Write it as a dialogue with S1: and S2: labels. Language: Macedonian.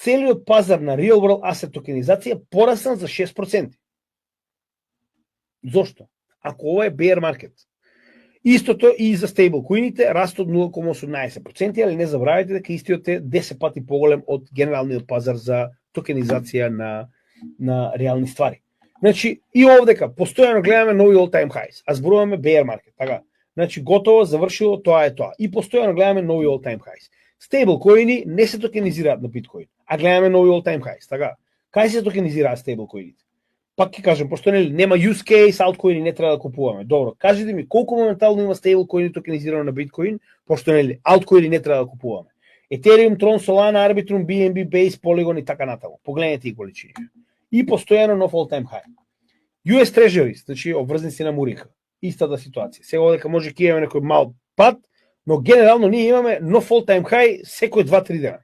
S1: целиот пазар на real world asset токенизација порасна за 6%. Зошто? Ако ова е bear market. Истото и за стейблкоините, раст од 0,18%, али не забравяйте дека истиот е 10 пати поголем од генералниот пазар за токенизација на реални ствари. Значи, и овдека постојано гледаме нови all-time highs, а зборуваме bear market, така? Значи, готово, завршило, тоа е тоа. И постојано гледаме нови all-time highs. Стейблкоини не се токенизираат на биткоин, а гледаме нови all-time highs, така? Кај се токенизираат стейблкоините? Пак ќе кажем, пошто нема use case, алткоини не треба да купуваме. Добро, кажете ми колку моментално има стейблкоини токенизирано на биткоин, пошто алткоини не треба да купуваме. Ethereum, Tron, Solana, Arbitrum, BNB, Base, Polygon и така натаму. Погледнете и количини. И постојано нов all-time high. US Treasuries, значи обврзници на Муриха. Истата ситуација. Сега дека може ќе имаме некој мал пад, но генерално ние имаме нов all-time high секој 2-3 дена.